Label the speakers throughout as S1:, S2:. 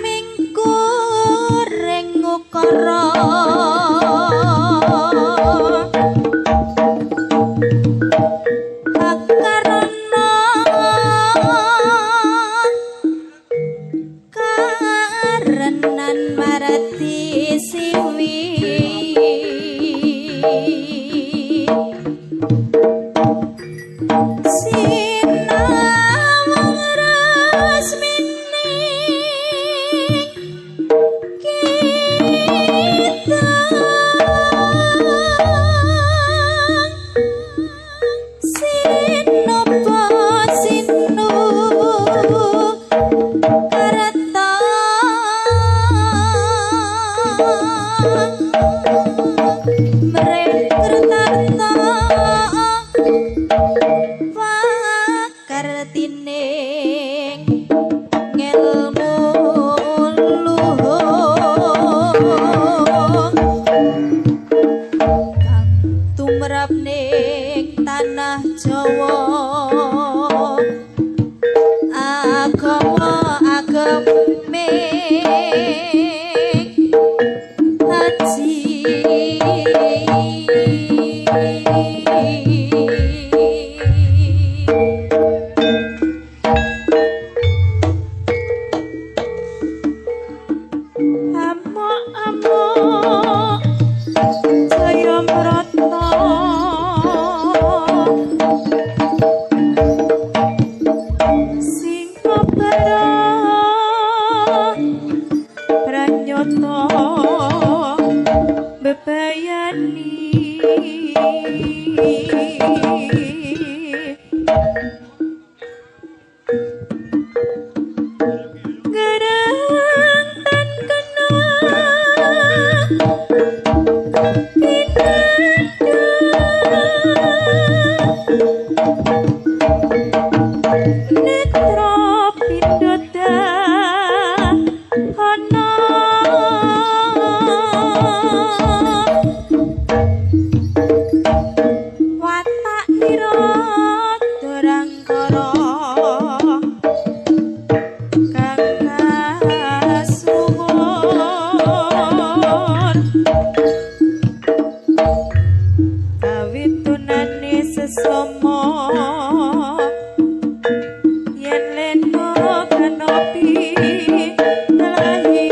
S1: Mingkur ring ukara tumrap ning tanah Jawa agama ageme haji amok-amok saya merata sing kebarang pranyoto bebayani garang tan kena netra pindoda ana watak ira dorangkara kang kasuwun kawitunane sesama yen leno kanopi lahi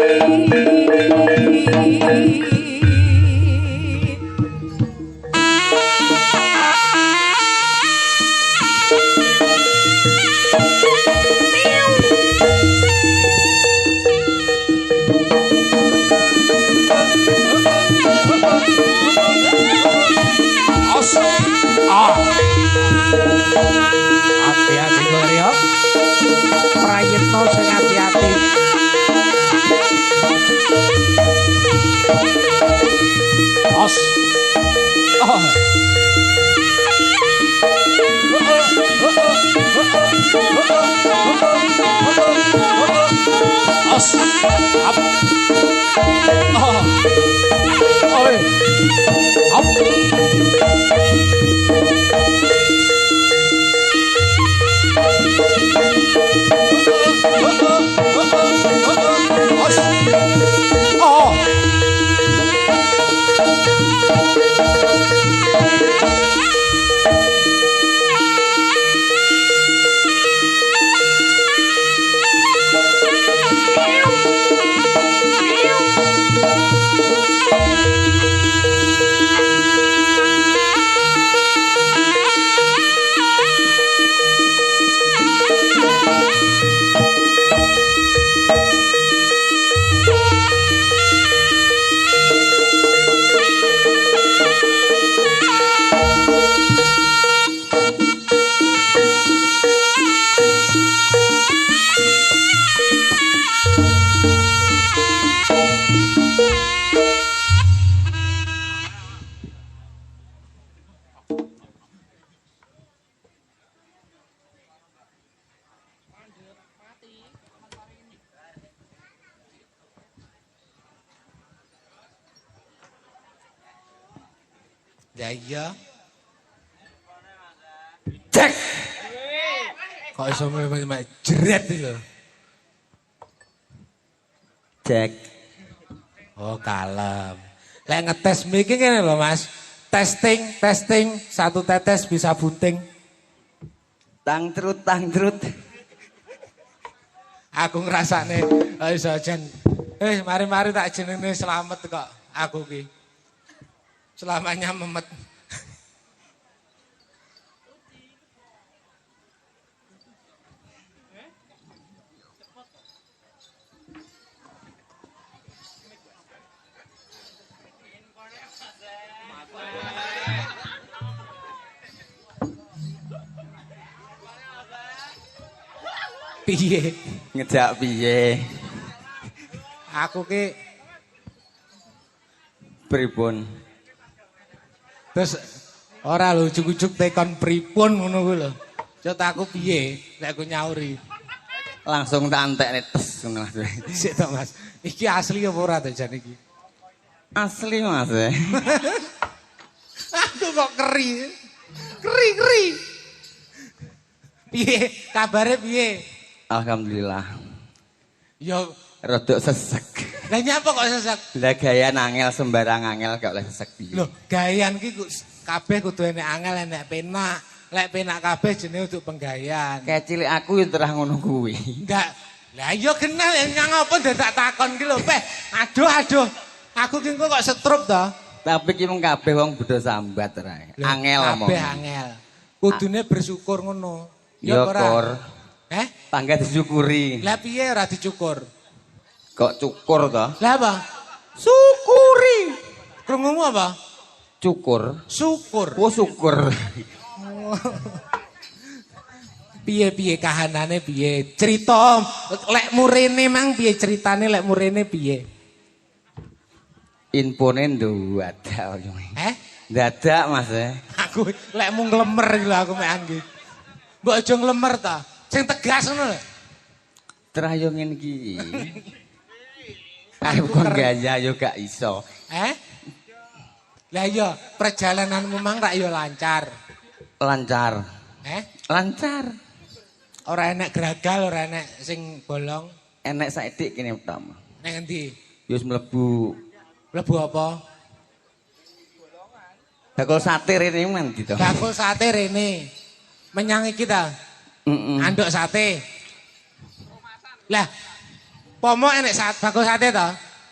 S2: Hati-hati Gloria. Prayitno sing hati-hati. Os. Oh. Os. Up. Oh. Oi. Up. Ya iya. Cek. Kok iso mek jeret iki lho.
S3: Cek.
S2: Oh, kalem. Lek ngetes mic iki ngene lho, Mas. Testing, satu tetes bisa bunting.
S3: Tangtrut.
S2: Aku ngrasakne iso jan. Mari-mari tak jenenge selamat kok aku ki. Selamanya memet. Piye?
S3: Ngejak piye?
S2: Aku ki
S3: Pripun?
S2: terus ora lho ujug-ujug tekon pripun ngono kuwi lho. Cot aku piye nek aku nyauri.
S3: Langsung tak entekne tes ngono Mas.
S2: Sik to Mas. Iki asli apa ora to jan iki?
S3: Asli Mas.
S2: Aku Aku kok keri. Keri. Piye? Kabare piye?
S3: Alhamdulillah.
S2: Yo,
S3: Rodok sesek.
S2: lah nyapa kok sesek?
S3: Lah gaya angel sembarang angel gak oleh sesek piye.
S2: Loh, gayan ki kabeh kudu enek angel enek penak. Lek penak kabeh jenenge untuk penggayan.
S3: Kayak cilik aku yo terah ngono kuwi.
S2: Enggak. Lah iya kenal ya nyang apa dadak takon ki lho, Peh. Aduh. Aku ki kok setrup to.
S3: Tapi ki mung kabeh wong bodho sambat rae. Angel omong.
S2: Kabeh angel. Kudune bersyukur ngono.
S3: Ya
S2: ora?
S3: kor. Tangga
S2: Eh?
S3: disyukuri.
S2: Lah piye ora dicukur?
S3: Kok cukur to?
S2: Lah apa? Syukuri. Krungumu apa?
S3: Cukur.
S2: Syukur.
S3: Oh syukur.
S2: Piye kahanane piye? Cerita lek murene mang piye ceritane lek murene piye?
S3: Infone ndadak. Dadak Mas.
S2: Aku lek mung nglemer iki lho aku mek angge. Mbok aja nglemer ta. Sing tegas ngono lho.
S3: Terah yo ngene iki. Arep kon gaya yo gak iso.
S2: Lah iya, perjalananmu mang rak yo lancar.
S3: Lancar. Lancar.
S2: Ora enek gragal, ora enek sing bolong.
S3: Enek saithik kene utama.
S2: Nang endi?
S3: Wis mlebu
S2: Mlebu apa?
S3: bakul sate rene mandi to.
S2: Bakul sate rene. Menyang iki ta? Anduk sate. Lah, pomo enek bakul sate to?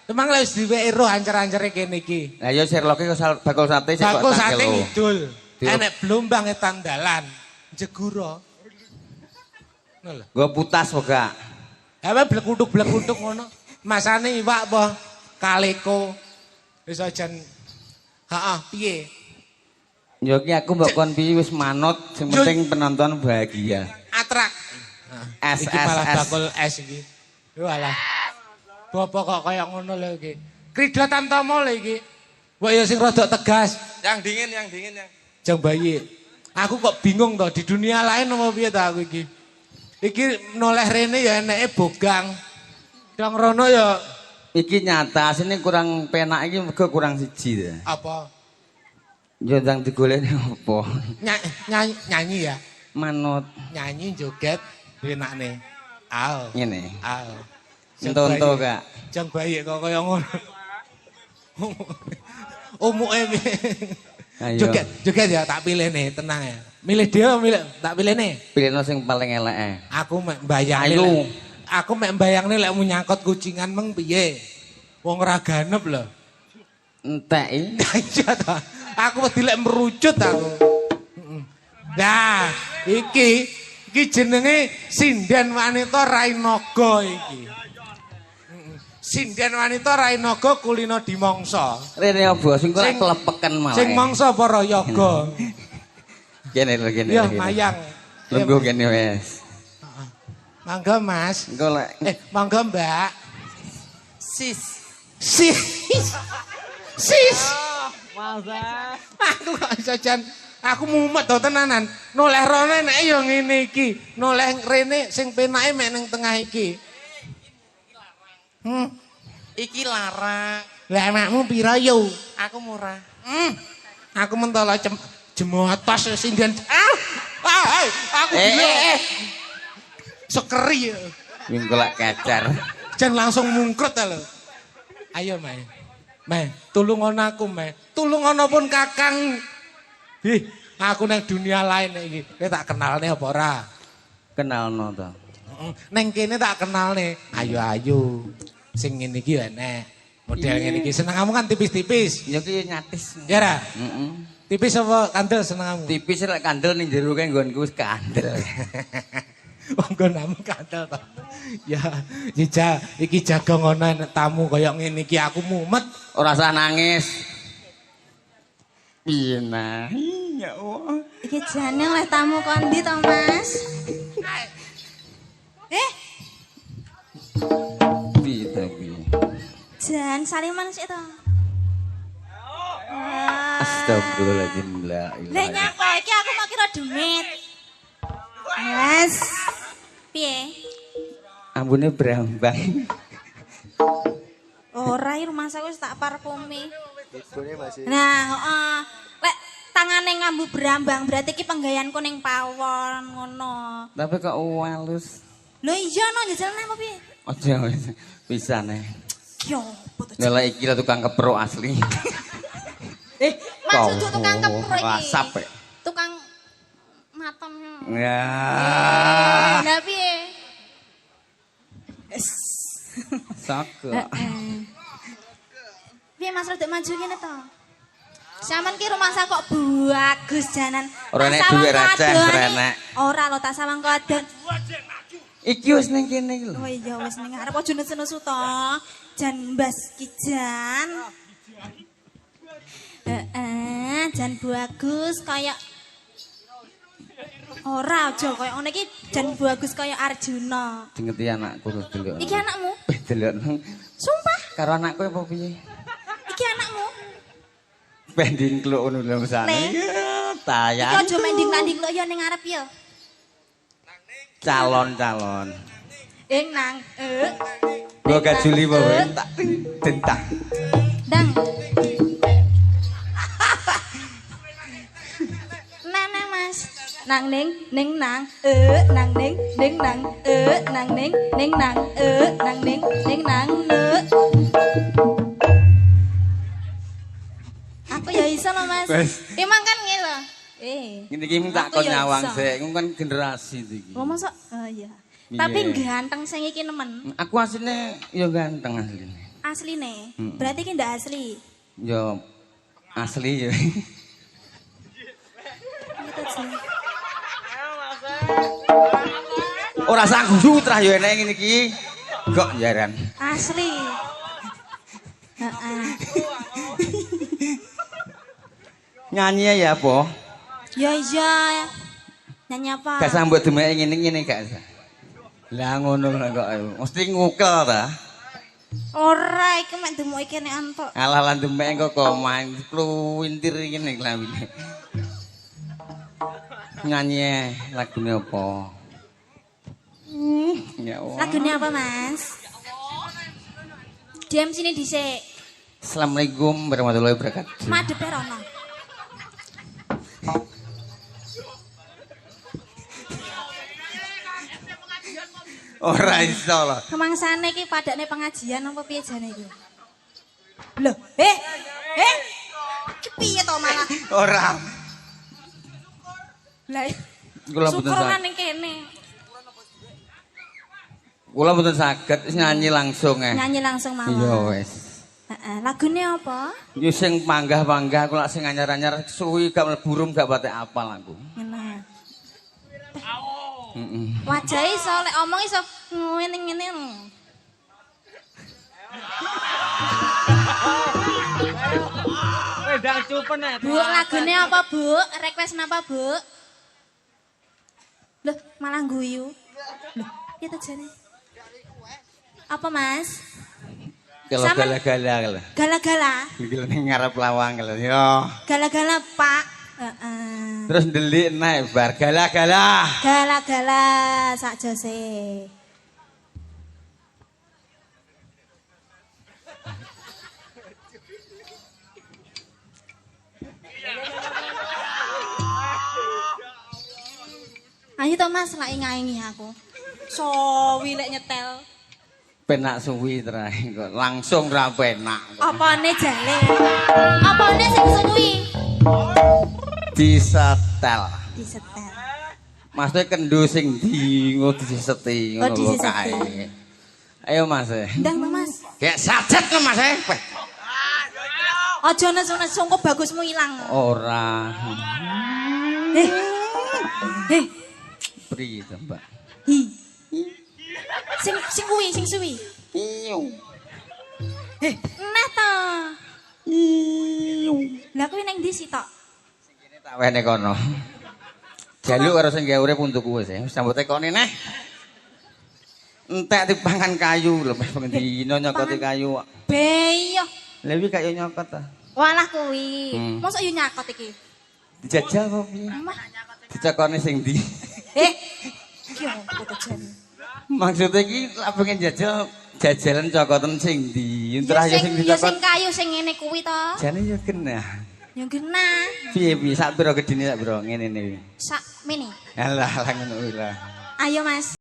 S2: Emang lek wis diweki roh ancer-ancere kene iki.
S3: Lah ya Sherlock iki bakul sate sik kok
S2: bakul
S3: tak
S2: sate
S3: kelo.
S2: ngidul. Enek blombang etan dalan. Jegura. Ngono lho.
S3: Gua putas kok gak.
S2: Apa blekutuk ngono. Masane iwak apa? Kaleko. Wis ajan. Heeh, piye?
S3: Ya ki aku mbok kon piye wis manut, sing penting penonton bahagia.
S2: Atrak.
S3: Es,
S2: Iki
S3: es,
S2: malah
S3: es.
S2: bakul es iki. Walah. Bapak kok kaya ngono lho iki. Krida Tamtama lho iki. Mbok ya sing rada tegas.
S4: Yang dingin.
S2: Jang bayi. Aku kok bingung to di dunia lain apa piye ta aku iki. Iki noleh rene ya eneke bogang. Dang rono ya
S3: Iki nyata asine kurang penak iki mergo kurang siji ta.
S2: apa?
S3: Ya ndang digoleki apa?
S2: Nyanyi ya.
S3: Manut
S2: Nyanyi joget enakne. Al.
S3: ngene.
S2: Al.
S3: Entonto gak.
S2: Jang bayi kok kaya ngono. Umuke
S3: Ayo.
S2: joget ya tak pilih nih, tenang ya. Milih dia milih tak pilih nih.
S3: Pilihno sing paling elek.
S2: Aku mek mbayangne.
S3: Ayo.
S2: Aku mek mbayangne lek nyangkut kucingan meng piye. Wong ora ganep lho.
S3: Entek iki.
S2: Iya ta. Aku wedi lek merucut aku. Nah, iki jenenge Sinden Wanita Rainaga iki. Sinden Wanita Rainaga kulino dimangsa.
S3: Rene apa sing kok
S2: Sing-
S3: kelepeken malah.
S2: Sing mangsa para yoga.
S3: Kene lho kene.
S2: Ya
S3: kene.
S2: mayang.
S3: Lungguh kene wis.
S2: Mangga Mas.
S3: Engko lek
S2: Mangga Mbak.
S4: Sis.
S2: Sis.
S4: Masa.
S2: Aku kok iso jan aku mumet to tenanan. Noleh rene nek ya ngene iki. Noleh rene sing penake mek ning tengah iki.
S4: Iki larang.
S2: Lah makmu pira yo?
S4: Aku murah.
S2: Aku mentolo jemotos sinden. Aku sekeri.
S3: minggu lek kacar.
S2: Jan langsung mungkrut ta lho. Ayo, Mae. Mae, tulungono aku, Mae. Tulungono pun Kakang. Aku nang dunia lain iki. Kowe tak kenalne apa ora?
S3: Kenalno to.
S2: Neng kene tak kenalne. Ayo. Sing ngene iki enek. Model ngene iki seneng kamu kan tipis-tipis.
S3: Ya ki nyatis.
S2: Ya ra?
S3: Heeh.
S2: Tipis apa kandel seneng kamu?
S3: Tipis lek kandel ning jero kae nggonku wis kandel.
S2: Wong nggonmu kandel to. Ya, iki jaga ngono enek tamu kaya ngene iki aku mumet.
S3: Ora usah nangis. Piye nah? Ya Allah.
S1: Iki jane oleh tamu kondi to, Mas?
S3: Piye ta piye?
S1: Jan saliman sik to.
S3: Astagfirullahaladzim la
S1: Lah
S3: ilaha.
S1: nyapa iki aku mau kira demit. Mas. Piye?
S3: Ambune brambang.
S1: Ora iki rumah saya wis tak parfumi. Nah, heeh. Lek tangane ngambu brambang berarti iki penggayanku ning pawon ngono.
S3: Tapi kok walus.
S1: Lho iya no njajalane apa piye?
S3: Aja wis pisane.
S1: Yo, foto.
S3: Lha iki lah tukang keprok asli.
S1: Maksud tukang kepro iki.
S3: Wasap.
S1: Tukang maton.
S3: Ya.
S1: Lah piye?
S3: Saka.
S1: Piye Mas rada maju kene to? Saman ki rumah saya kok bagus janan.
S3: Ora nek duwe receh renek.
S1: Ora lo tak sawang kodon.
S3: Iki wis ning kene iki lho.
S1: Oh iya wis ning arep aja nesu-nesu to. Jan mbas ki jan. Jan bagus kaya ora aja kaya ngene iki jan bagus kaya Arjuna.
S3: Dingeti anakku terus delok.
S1: Iki anakmu?
S3: Delok.
S1: Sumpah.
S3: Karo anakku apa piye?
S1: Iki anakmu?
S3: Pending kluk ngono lho mesane.
S1: Iki
S3: Tayang.
S1: aja mending-mending lo ya ning arep ya.
S3: Calon-calon.
S1: Nang
S3: Gua gak juli bae tak dentang.
S1: Dang. Nana Mas. Nang ning nang nang ning nang nang ning nang nang ning nang Aku ya iso loh Mas. Emang kan ngene lho.
S3: Ngene iki tak
S1: aku
S3: kon
S1: ya
S3: nyawang
S1: iso.
S3: sik, ngono kan generasi iki.
S1: Oh masa? Oh iya.
S3: Iya.
S1: Tapi ganteng sing iki nemen.
S3: Aku asline ya ganteng asline.
S1: Asline. Berarti iki ndak asli.
S3: Ya asli ya. Ora sanggup trah ya enek ngene iki. Kok jaran.
S1: Asli. Heeh.
S3: Nyanyi ya apa?
S1: Ya iya. Nyanyi apa?
S3: Gak sambut demeke ngene-ngene gak. Lah ngono kok mesti ngukel ta.
S1: Ora iki mek demoke kene antuk.
S3: Alah lan demek kok main kluwintir ngene klambine. Nyanyi lagune apa? Ya Allah.
S1: Lagune apa, Mas? Diam sini dhisik.
S3: Assalamualaikum warahmatullahi wabarakatuh.
S1: Madhep rono.
S3: Ora iso lho.
S1: Kemangsane iki padane pengajian apa piye jane iki? Lho, iki piye to malah?
S3: Ora.
S1: Lah,
S3: Kula mboten
S1: syukuran
S3: saged.
S1: ning kene.
S3: Kula mboten saged nyanyi langsung
S1: Nyanyi langsung mawon.
S3: Iya wis.
S1: Heeh, lagune apa?
S3: Yo sing panggah-panggah kula sing anyar-anyar suwi gak mlebu rum gak pate apal aku.
S1: Ngene.
S3: Heeh.
S1: Wajah iso lek omong iso ngene-ngene.
S4: Wedang cupen ya.
S1: Bu, lagune apa, Bu? Request napa, Bu? Loh, malah guyu. Loh, piye to jane? Apa, Mas?
S3: Kalau
S1: Sama-
S3: gala-gala kalau.
S1: Gala-gala.
S3: Iki ning ngarep lawang kalau. Yo.
S1: Gala-gala, Pak. Heeh.
S3: Terus ndelik naik bar gala-gala.
S1: Gala-gala sak jose. Ayo to Mas, lak ngaingi aku. Sowi lek nyetel.
S3: Penak suwi terakhir kok. Langsung ra penak.
S1: Apane jale? Apane sing suwi?
S3: Disetel.
S1: Disetel.
S3: Maksudnya kendo sing di ngono diseti
S1: Oh,
S3: ngono lho
S1: diseseti.
S3: kae. Ayo Mas.
S1: Ndang to Mas.
S3: Kayak sajet lho Mas.
S1: Aja nesu-nesu kok bagusmu ilang.
S3: Ora.
S1: Heh.
S3: Pri to, Mbak.
S1: Hi. Sing kuwi, sing suwi.
S3: Iyo.
S1: Nah to. Lah kuwi ning ndi sih tok?
S3: Ini tak wene kono. Jaluk karo sing gawe urip untukku wis. Sambut tekone neh. Entek dipangan kayu lho, wis pengendino nyokoti kayu.
S1: Beyo.
S3: Lha iki kaya nyokot ta.
S1: Walah kuwi. Mosok yo nyakot iki.
S3: Dijajal kok piye?
S1: Mah.
S3: Dicokone sing ndi?
S1: Ki opo to jan?
S3: Maksudnya iki lak pengen jajal jajalan cokotan sing ndi? Entrah ya sing
S1: Ya sing
S3: dicokot.
S1: kayu sing ngene kuwi to.
S3: Jane ya kena.
S1: Yang kena.
S3: Piye sak pira gedine sak pira ngene iki.
S1: Sak mini.
S3: Alah ngono kuwi lah.
S1: Ayo Mas.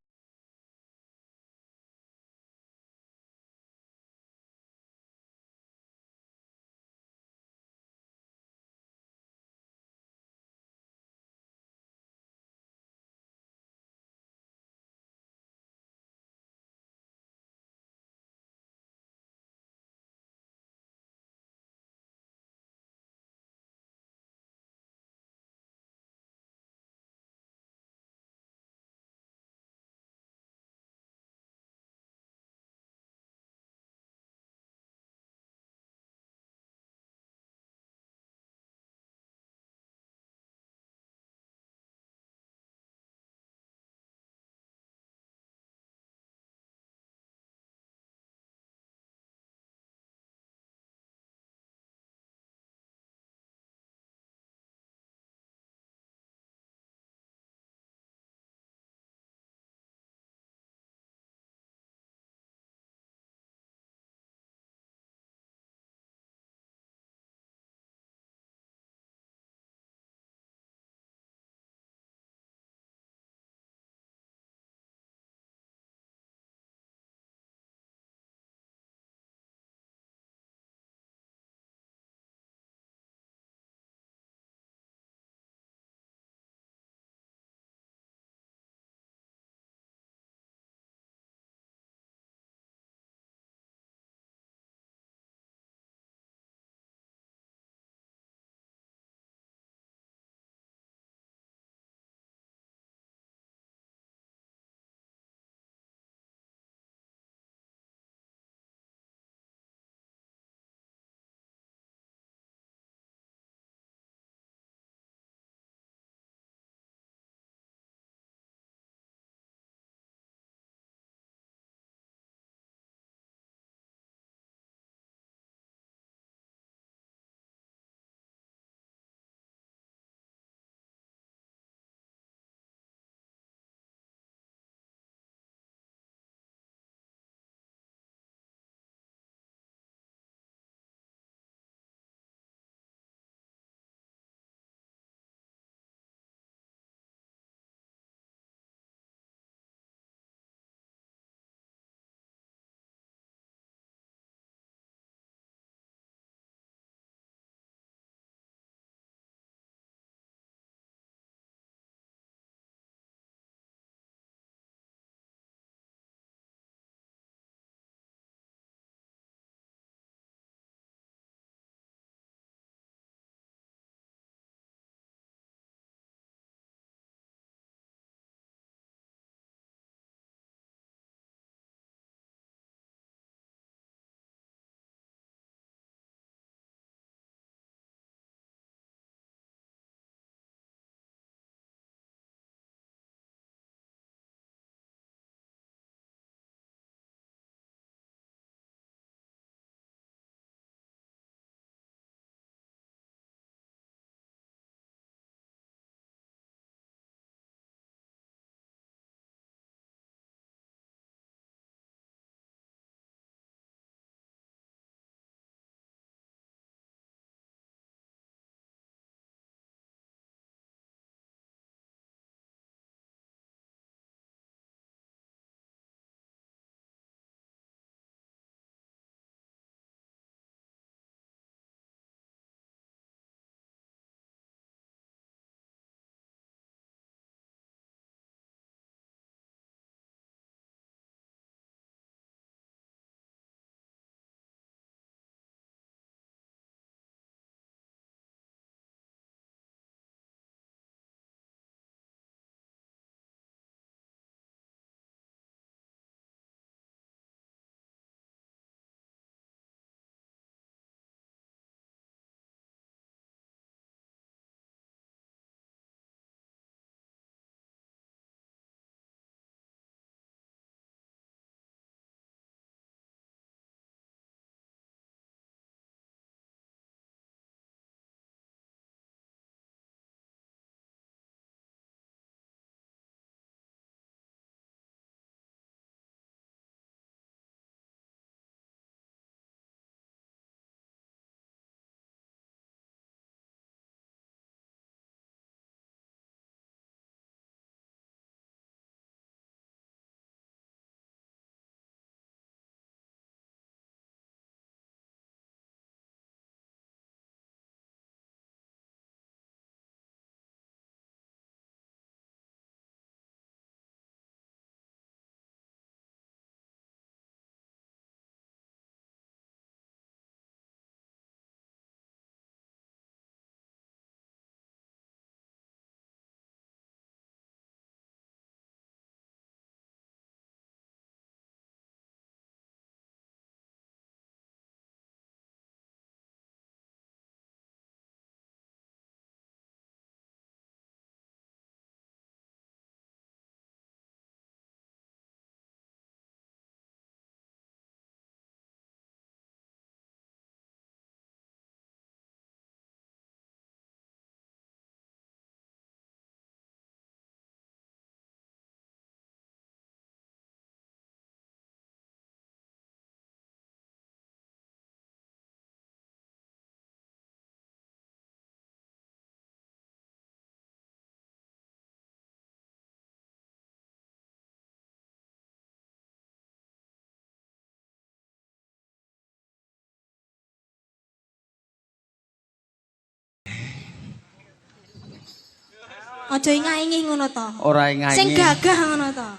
S1: Aja ingaingi ngono to.
S3: Ora ngayi.
S1: Sing gagah ngono to.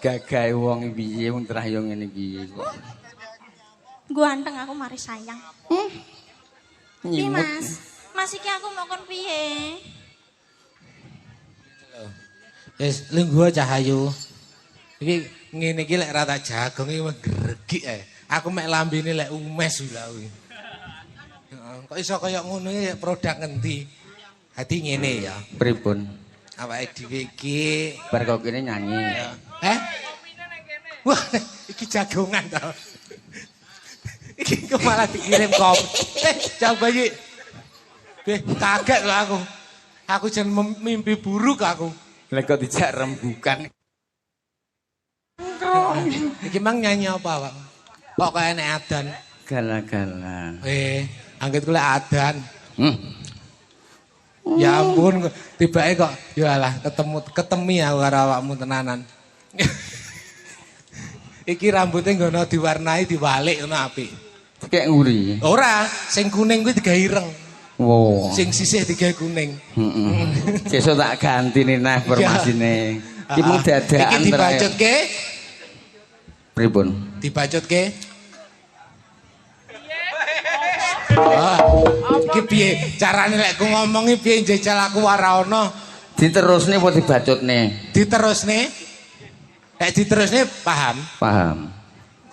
S3: Gagahe wong piye wong trahyo ngene iki.
S1: Ganteng aku mari sayang. Piye
S3: Nyimut.
S1: Mas? Mas iki aku mau kon piye?
S2: Wis lungguh Cahayu. Iki ngene iki lek rata jagung iki ngregik ae. Aku mek lambene lek umes lho kuwi. Kok iso kaya ngono ya produk ngendi? Hati ngene ya.
S3: Pripun?
S2: Awake dhewe iki
S3: Bar kok kene nyanyi.
S2: Heh? Wah, iki jagongan to. Iki kok malah dikirim kopi. Coba iki. Kaget lho aku. Aku jan mimpi buruk aku.
S3: Lek kok dijak rembukan.
S2: Iki mang nyanyi apa, Pak? Kok kaya nek adan?
S3: Gala-gala.
S2: Angget kula adan. Ya ampun, tibake kok ya alah ketemi aku karo awakmu tenanan. Iki rambutnya ngono diwarnai diwalik ngono apik.
S3: Kayak nguri.
S2: Ora, sing kuning kuwi digawe ireng.
S3: Wow.
S2: Sing sisih digawe kuning.
S3: Sesuk tak ganti nih nah formasine. Iki mung dadakan.
S2: Iki dibacutke.
S3: Pripun?
S2: Dibacutke. Iki piye? Carane lek ku ngomongi piye njejal aku ora ana.
S3: Diterusne apa dibacutne?
S2: Diterusne. Lek diterusne paham?
S3: Paham.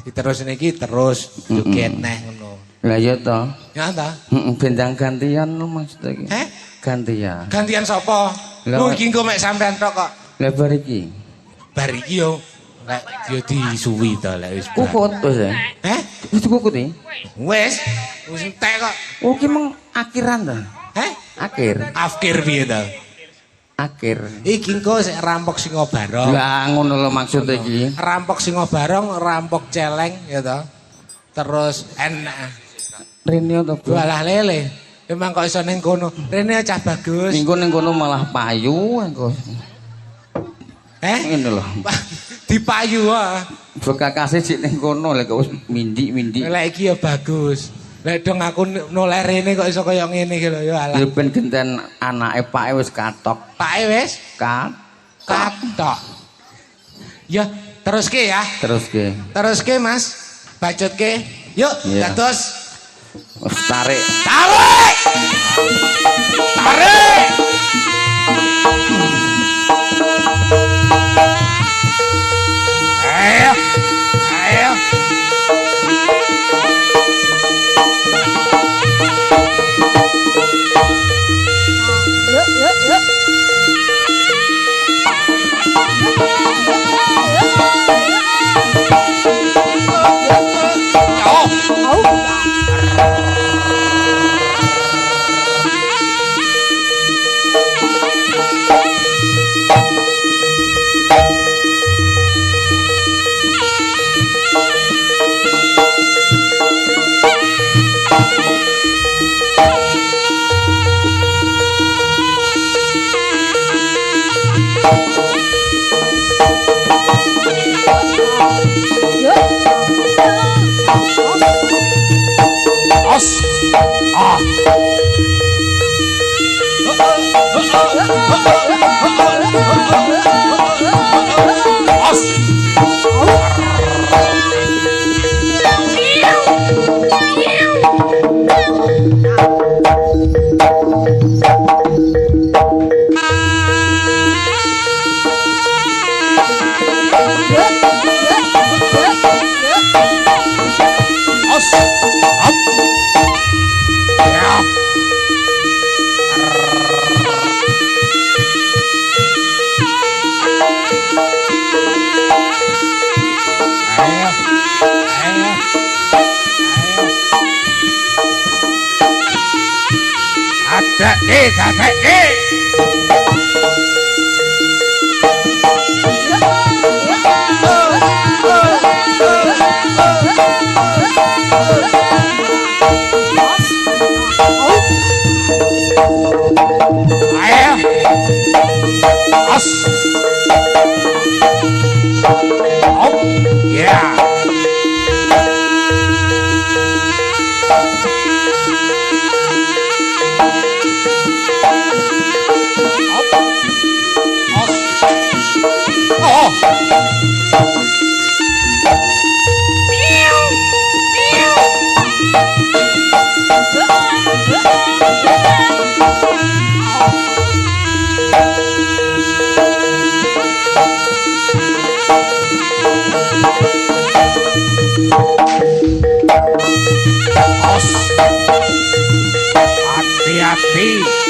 S2: Diterusne iki terus joget neh ngono.
S3: Lah iya to.
S2: Ya ta?
S3: Bendang gantian lho maksud iki.
S2: Heh?
S3: Gantian.
S2: Gantian sapa? Lu iki engko mek sampean tok kok.
S3: Lah bar iki.
S2: Bar iki yo lek yo disuwi to lek wis.
S3: Kukut wis ya.
S2: Heh?
S3: Wis kukut iki.
S2: Wis entek kok.
S3: Oh ki meng akhiran to.
S2: Heh?
S3: Akhir.
S2: Afkir piye to?
S3: Akhir.
S2: Iki engko sik rampok singa barong.
S3: Lah ngono lho maksud iki.
S2: Rampok singa barong, rampok celeng ya to. Terus enak.
S3: Rene to, Bu.
S2: Walah lele. Emang kok iso ning kono. Rene cah bagus.
S3: Minggu ning kono malah payu engko. Ngene lho.
S2: Dipayu ah.
S3: Bekakase sik ning kono lek wis mindi-mindi.
S2: Lek iki ya bagus. Lek dong aku noleh rene kok iso kaya ngene iki lho ya alah.
S3: Ya ben genten anake pake wis katok.
S2: Pake wis katok. Ya, teruske ya.
S3: Teruske.
S2: Teruske Mas. Bacutke. Yuk,
S3: Iya.
S2: dados.
S3: Wis tarik.
S2: Tarik! Tarik! Ayo. Ayo.
S1: Yuk, yuk, yuk.
S2: Hati-hati.